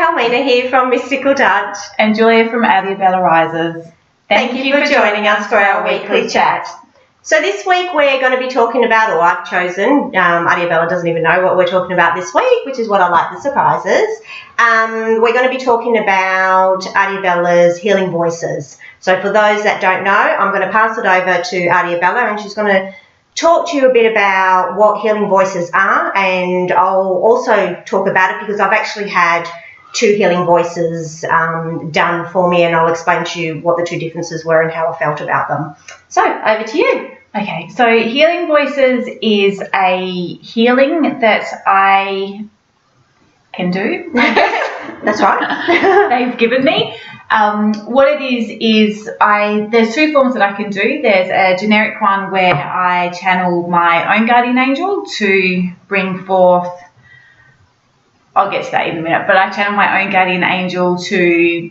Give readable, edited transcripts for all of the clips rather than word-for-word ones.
Palmina here from Mystical Touch. And Julia from Adiabella Rises. Thank you for joining us for our weekly chat. So this week we're going to be talking about, or I've chosen, Adiabella doesn't even know what we're talking about this week, which is what I like, the surprises. We're going to be talking about Adiabella's healing voices. So for those that don't know, I'm going to pass it over to Adiabella and she's going to talk to you a bit about what healing voices are, and I'll also talk about it because I've actually had 2 healing voices done for me, and I'll explain to you what the 2 differences were and how I felt about them. So over to you. Okay, so healing voices is a healing that I can do. That's right. They've given me. What it is there's 2 forms that I can do. There's a generic one where I channel my own guardian angel to bring forth, I'll get to that in a minute, but I channel my own guardian angel to,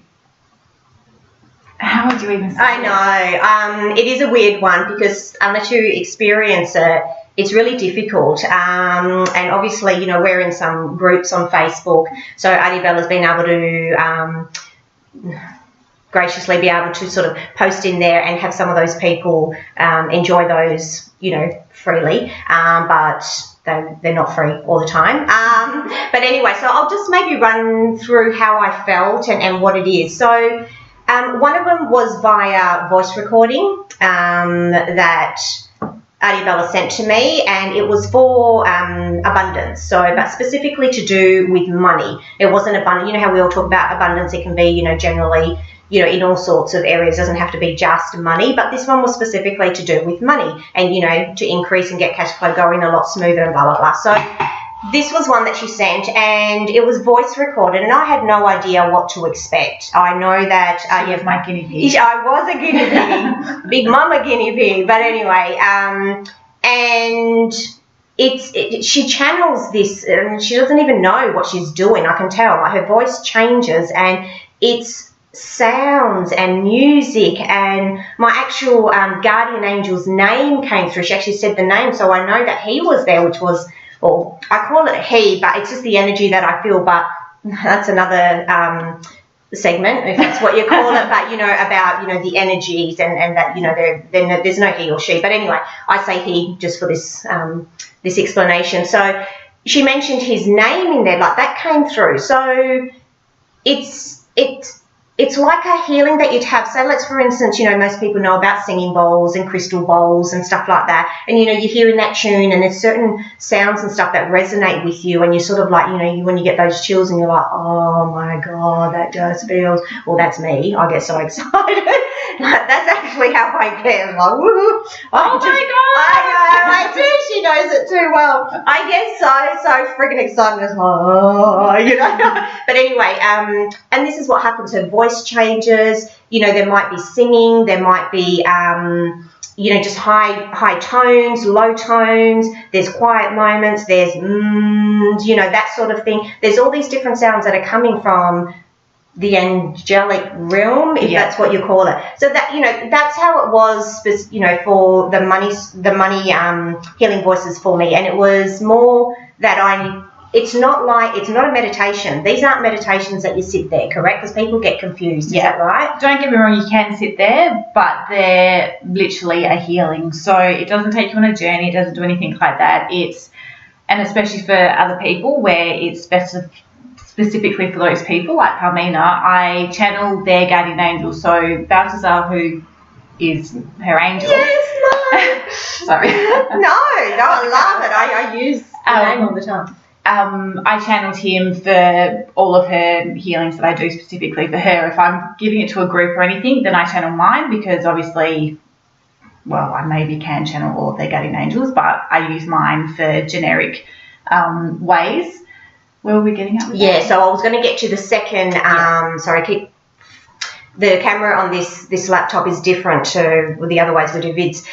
how would you even say I know. It is a weird one because unless you experience it, it's really difficult. And obviously, you know, we're in some groups on Facebook, so Adiabella's been able to graciously be able to sort of post in there and have some of those people enjoy those, you know, freely, but they're not free all the time. But anyway, so I'll just maybe run through how I felt and what it is. So one of them was via voice recording that Adiabella sent to me, and it was for abundance, but specifically to do with money. It wasn't abundant. You know how we all talk about abundance, it can be, you know, generally, you know, in all sorts of areas. It doesn't have to be just money, but this one was specifically to do with money and, you know, to increase and get cash flow going a lot smoother and blah, blah, blah. So this was one that she sent, and it was voice recorded, and I had no idea what to expect. I know that she was my guinea pig. I was a guinea pig, big mama guinea pig. But anyway, and she channels this, and she doesn't even know what she's doing. I can tell. Like, her voice changes, and it's sounds and music, and my actual guardian angel's name came through. She actually said the name, so I know that he was there, which was, well, I call it he, but it's just the energy that I feel, but that's another segment, if that's what you call it, but, you know, about, you know, the energies and that, you know, there's no he or she, but anyway, I say he just for this this explanation. So she mentioned his name in there, like that came through. So it's like a healing that you'd have. So let's, for instance, you know, most people know about singing bowls and crystal bowls and stuff like that. And, you know, you're hearing that tune and there's certain sounds and stuff that resonate with you, and you're sort of like, you know, when you get those chills and you're like, oh my God, that just feels, well, that's me. I get so excited. Like, that's actually how I get. I'm like, woohoo. Oh my God. I do. She knows it too well. I get so freaking excited. It's like, oh, you know. But anyway, and this is what happens. Her voice changes. You know, there might be singing. There might be, you know, just high tones, low tones. There's quiet moments. There's, you know, that sort of thing. There's all these different sounds that are coming from the angelic realm, if that's what you call it. So that, you know, that's how it was, you know, for the money healing voices for me. And it was more that it's not a meditation. These aren't meditations that you sit there, correct? Because people get confused. Is that right? Don't get me wrong, you can sit there, but they're literally a healing. So it doesn't take you on a journey. It doesn't do anything like that. And especially for other people where it's specifically for those people, like Palmina, I channel their guardian angel. So Balthazar, who is her angel. Yes, Mum. Sorry. No, I love it. I use the name all the time. I channeled him for all of her healings that I do specifically for her. If I'm giving it to a group or anything, then I channel mine because obviously, well, I maybe can channel all of their guardian angels, but I use mine for generic ways. Where were we getting at with that? So I was going to get to the second, the camera on this laptop is different to the other ways we do vids.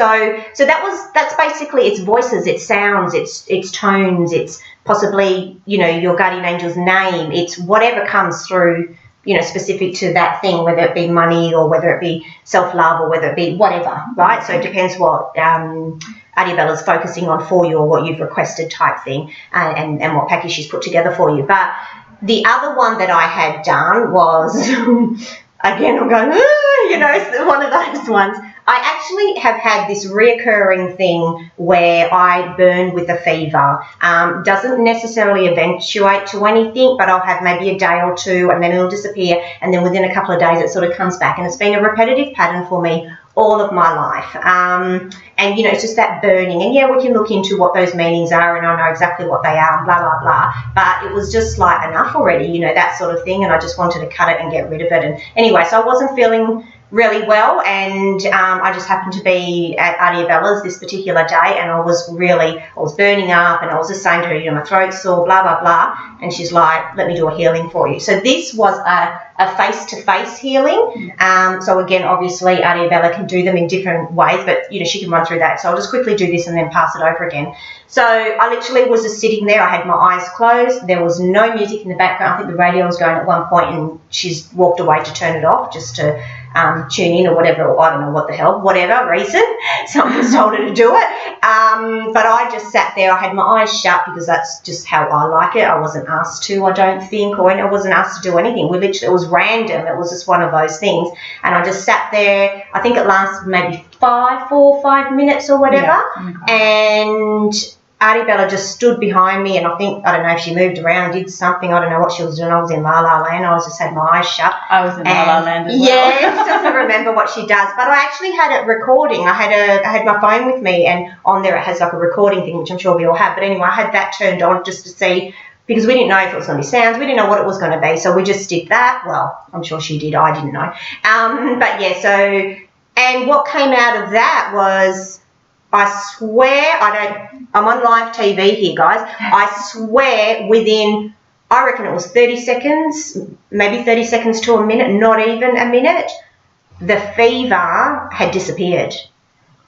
So that's basically, it's voices, it's sounds, it's tones, it's possibly, you know, your guardian angel's name, it's whatever comes through specific to that thing, whether it be money or whether it be self-love or whether it be whatever, right? So it depends what Adiabella's focusing on for you or what you've requested type thing, and what package she's put together for you. But the other one that I had done was, again, I'm going, it's one of those ones. I actually have had this reoccurring thing where I burn with a fever. Doesn't necessarily eventuate to anything, but I'll have maybe a day or two and then it'll disappear, and then within a couple of days it sort of comes back, and it's been a repetitive pattern for me all of my life. And it's just that burning, and we can look into what those meanings are, and I know exactly what they are, and blah blah blah, but it was just like enough already, that sort of thing, and I just wanted to cut it and get rid of it. And anyway, so I wasn't feeling really well, and I just happened to be at Adiabella's this particular day, and I was burning up, and I was just saying to her, my throat's sore, blah blah blah, and she's like, let me do a healing for you. So this was a face-to-face healing. So again, obviously Adiabella can do them in different ways, but she can run through that. So I'll just quickly do this and then pass it over again. So I literally was just sitting there. I had my eyes closed. There was no music in the background. I think the radio was going at one point, and she's walked away to turn it off just to tune in or whatever, or I don't know what the hell, whatever reason. Someone's told her to do it. But I just sat there. I had my eyes shut because that's just how I like it. I wasn't asked to, I don't think, or I wasn't asked to do anything. It was random. It was just one of those things. And I just sat there. I think it lasted maybe 4 or 5 minutes or whatever. Yeah. And Adiabella just stood behind me, and I don't know if she moved around, did something. I don't know what she was doing. I was in La La Land. I just had my eyes shut. I was in La La Land as well. Yeah, doesn't remember what she does. But I actually had it recording. I had my phone with me, and on there it has like a recording thing, which I'm sure we all have. But anyway, I had that turned on just to see, because we didn't know if it was going to be sounds. We didn't know what it was going to be. So we just did that. Well, I'm sure she did. I didn't know. But yeah, and what came out of that was, I swear, I'm on live TV here, guys. I swear within, I reckon it was 30 seconds, maybe 30 seconds to a minute, not even a minute, the fever had disappeared.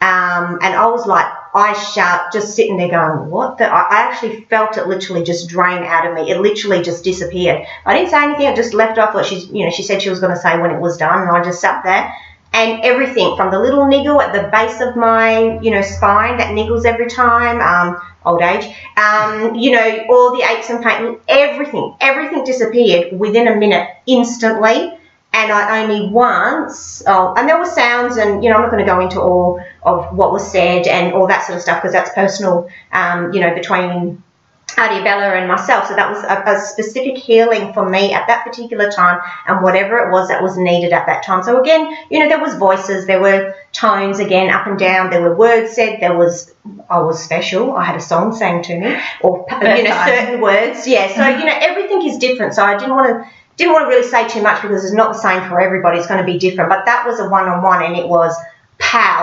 And I was like, eyes shut, just sitting there going, what the? I actually felt it literally just drain out of me. It literally just disappeared. I didn't say anything. I just left off what she said she was going to say when it was done, and I just sat there. And everything from the little niggle at the base of my, spine that niggles every time, old age, all the aches and pain, everything disappeared within a minute instantly. And I only once, and there were sounds, and, I'm not going to go into all of what was said and all that sort of stuff because that's personal, between Adiabella and myself. So that was a specific healing for me at that particular time, and whatever it was that was needed at that time. So again, there was voices, there were tones again up and down, there were words said, I was special, I had a song sang to me, or certain words. Yeah, so everything is different. So I didn't want to really say too much because it's not the same for everybody. It's going to be different. But that was a one-on-one, and it was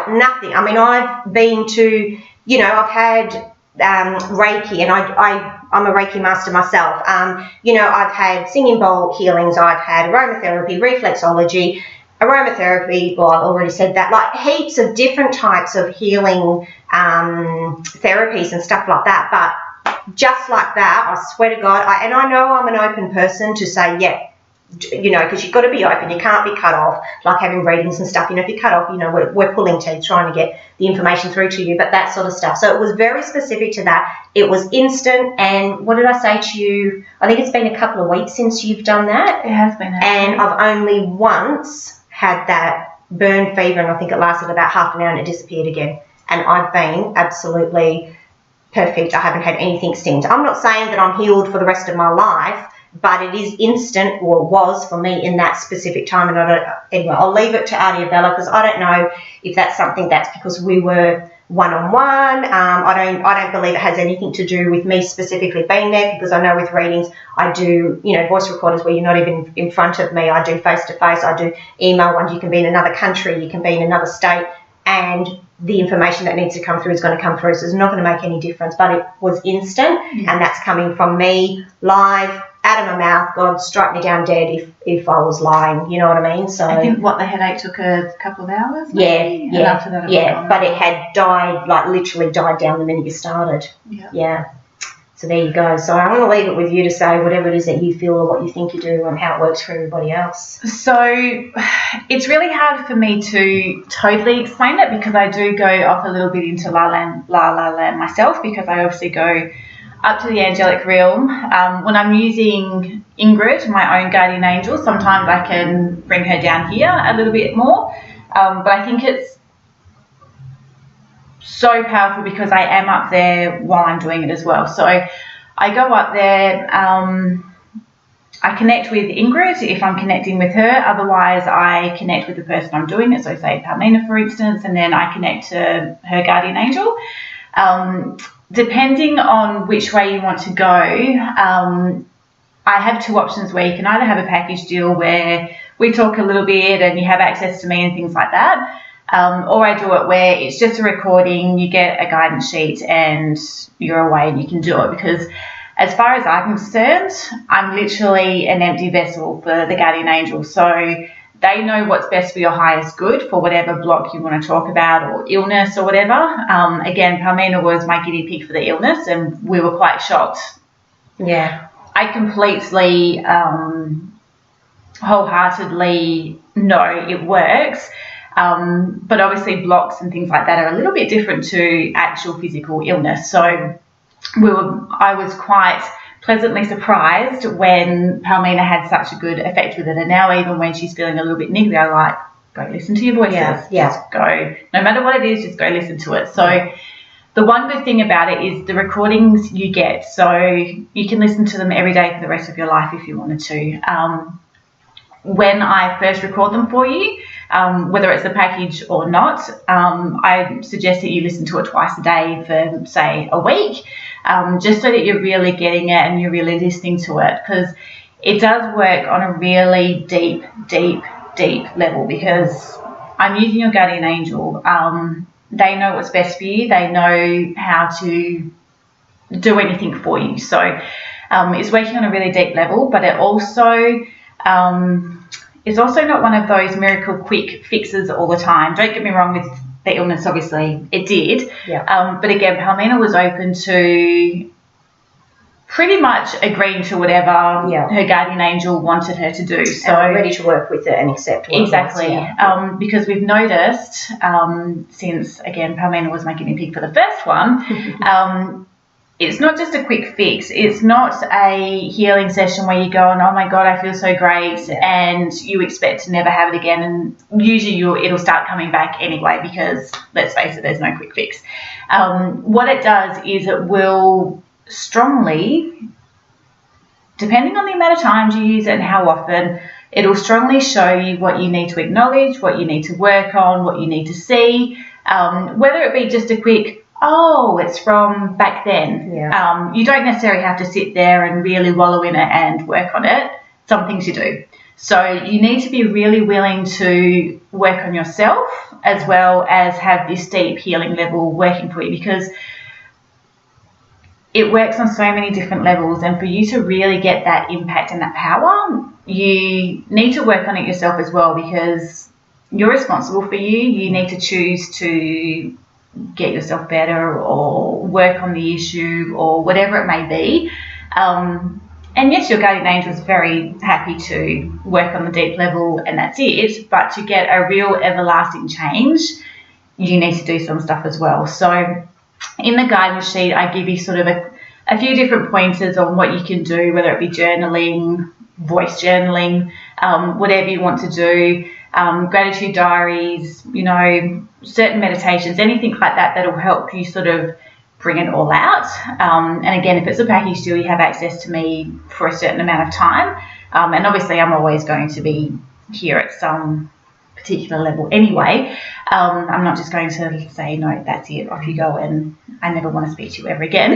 nothing. I mean, I've been to, I've had Reiki, and I'm a Reiki master myself. I've had singing bowl healings, I've had aromatherapy, reflexology, aromatherapy, well, I've already said that, like heaps of different types of healing therapies and stuff like that. But just like that, I swear to God, and I know I'm an open person to say, yeah, because you've got to be open. You can't be cut off, like having readings and stuff. If you cut off, we're pulling teeth trying to get the information through to you, but that sort of stuff. So it was very specific to that. It was instant, and what did I say to you? I think it's been a couple of weeks since you've done that. It has been. And I've only once had that burn fever, and I think it lasted about half an hour and it disappeared again. And I've been absolutely perfect. I haven't had anything since. I'm not saying that I'm healed for the rest of my life, but it is instant, or was for me in that specific time. And anyway, I'll leave it to Adiabella because I don't know if that's something that's because we were one-on-one. I don't believe it has anything to do with me specifically being there, because I know with readings I do, voice recorders where you're not even in front of me. I do face-to-face. I do email ones. You can be in another country. You can be in another state, and the information that needs to come through is going to come through. So it's not going to make any difference. But it was instant, and that's coming from me live, out of my mouth. God strike me down dead if I was lying, you know what I mean? So I think the headache took a couple of hours. Maybe? Yeah. And after that, but it had died, like literally died down the minute you started. Yeah. Yeah. So there you go. So I'm going to leave it with you to say whatever it is that you feel or what you think you do and how it works for everybody else. So it's really hard for me to totally explain it because I do go off a little bit into la la land myself, because I obviously go up to the angelic realm. When I'm using Ingrid, my own guardian angel, sometimes I can bring her down here a little bit more. But I think it's so powerful because I am up there while I'm doing it as well. So I go up there, I connect with Ingrid if I'm connecting with her. Otherwise, I connect with the person I'm doing it. So say Palmina, for instance, and then I connect to her guardian angel. Depending on which way you want to go, I have two options where you can either have a package deal where we talk a little bit and you have access to me and things like that, or I do it where it's just a recording, you get a guidance sheet and you're away and you can do it, because as far as I'm concerned, I'm literally an empty vessel for the guardian angel. So they know what's best for your highest good for whatever block you want to talk about or illness or whatever. Again, Palmina was my guinea pig for the illness and we were quite shocked. Yeah. I completely, wholeheartedly know it works. But obviously blocks and things like that are a little bit different to actual physical illness. So I was quite pleasantly surprised when Palmina had such a good effect with it. And now even when she's feeling a little bit niggly, I like, go listen to your voices. Yeah. Just go. No matter what it is, just go listen to it. So the one good thing about it is the recordings you get. So you can listen to them every day for the rest of your life if you wanted to. When I first record them for you, whether it's a package or not, I suggest that you listen to it twice a day for, say, a week, just so that you're really getting it and you're really listening to it, because it does work on a really deep level, because I'm using your guardian angel. They know what's best for you. They know how to do anything for you. So it's working on a really deep level, but it also... it's also not one of those miracle quick fixes all the time. Don't get me wrong with the illness, obviously it did. Yeah. But again, Palmina was open to pretty much agreeing to whatever her guardian angel wanted her to do. So and ready to work with it and accept what exactly. it wants, because we've noticed since, again, Palmina was my guinea pig for the first one, it's not just a quick fix. It's not a healing session where you go and, oh my God, I feel so great, and you expect to never have it again. And usually it'll start coming back anyway, because let's face it, there's no quick fix. What it does is it will strongly, depending on the amount of times you use it and how often, it'll strongly show you what you need to acknowledge, what you need to work on, what you need to see, whether it be just a quick, oh, it's from back then. Yeah. You don't necessarily have to sit there and really wallow in it and work on it. Some things you do. So you need to be really willing to work on yourself as well as have this deep healing level working for you, because it works on so many different levels, and for you to really get that impact and that power, you need to work on it yourself as well, because you're responsible for you. You need to choose to get yourself better or work on the issue or whatever it may be. And yes, your guardian angel is very happy to work on the deep level and that's it, but to get a real everlasting change, you need to do some stuff as well. So in the guidance sheet, I give you sort of a few different pointers on what you can do, whether it be journaling, voice journaling, whatever you want to do, gratitude diaries, certain meditations, anything like that that'll help you sort of bring it all out. And again, if it's a package deal, you have access to me for a certain amount of time. And obviously I'm always going to be here at some particular level anyway. I'm not just going to say, no, that's it, off you go, and I never want to speak to you ever again.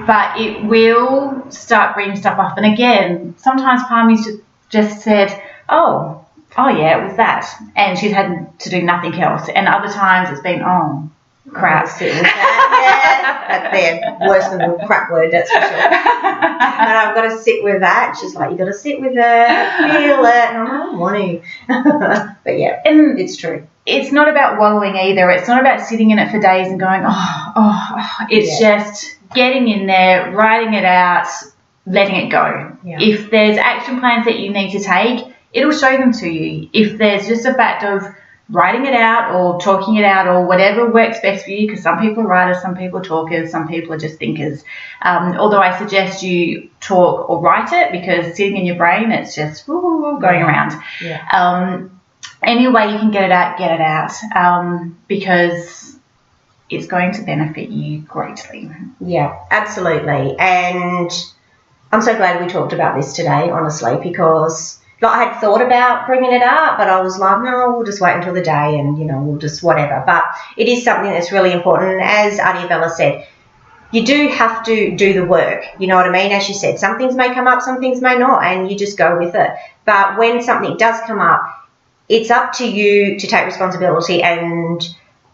But it will start bringing stuff up. And again, sometimes Palmy's just said, oh yeah, it was that, and she's had to do nothing else. And other times it's been, oh crap. That's worse than a crap word, that's for sure. And I've got to sit with that. She's like, you got to sit with it, feel it, and I'm like, I don't want to. But yeah, and it's true. it's not about wallowing either. It's not about sitting in it for days and going, It's just getting in there, writing it out, letting it go. Yeah. If there's action plans that you need to take, it'll show them to you. If there's just a fact of writing it out or talking it out or whatever works best for you, because some people are writers, some people are talkers, some people are just thinkers. Although I suggest you talk or write it, because sitting in your brain, it's just going around. Yeah. Any way you can get it out, because it's going to benefit you greatly. Yeah, absolutely. And I'm so glad we talked about this today, honestly, because I had thought about bringing it up, but I was like, no, we'll just wait until the day and, we'll just whatever. But it is something that's really important. As Adiabella said, you do have to do the work. You know what I mean? As she said, some things may come up, some things may not, and you just go with it. But when something does come up, it's up to you to take responsibility and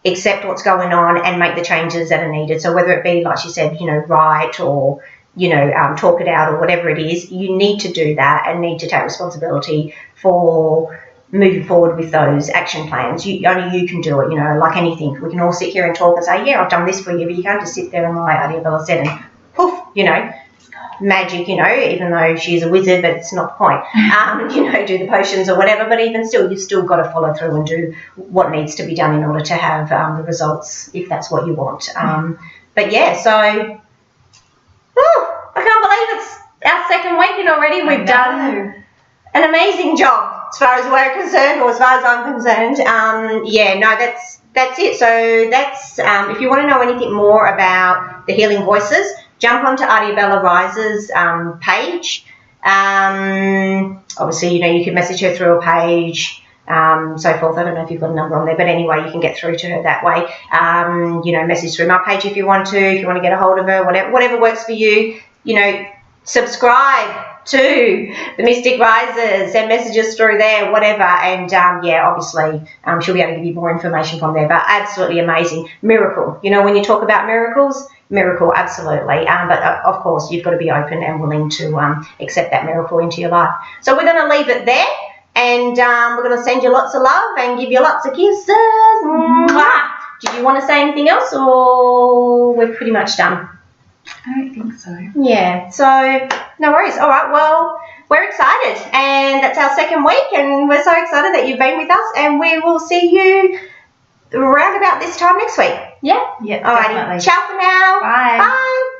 accept what's going on and make the changes that are needed. So whether it be, like she said, write or, talk it out or whatever it is, you need to do that and need to take responsibility for moving forward with those action plans. Only you can do it, like anything. We can all sit here and talk and say, yeah, I've done this for you, but you can't just sit there and like Adiabella said and poof, magic, even though she's a wizard, but it's not the point. Do the potions or whatever, but even still, you've still got to follow through and do what needs to be done in order to have the results, if that's what you want. But yeah, so I can't believe it's our second weekend already. We've done an amazing job as far as we're concerned, or as far as I'm concerned. That's it. So that's if you want to know anything more about the Healing Voices, jump onto Adiabella Rise's page. Obviously, you can message her through a page, so forth. I don't know if you've got a number on there, but anyway, you can get through to her that way. Message through my page if you want to get a hold of her, whatever works for you. Subscribe to the Mystic Rises, send messages through there, whatever. And obviously, she'll be able to give you more information from there. But absolutely amazing. Miracle. When you talk about miracles, miracle, absolutely. But of course, you've got to be open and willing to accept that miracle into your life. So we're going to leave it there, and we're going to send you lots of love and give you lots of kisses. Mwah. Did you want to say anything else, or we're pretty much done? I don't think so. Yeah, so no worries. All right, well, we're excited, and that's our second week, and we're so excited that you've been with us, and we will see you around about this time next week. Yeah? Yeah, all righty. Ciao for now. Bye. Bye.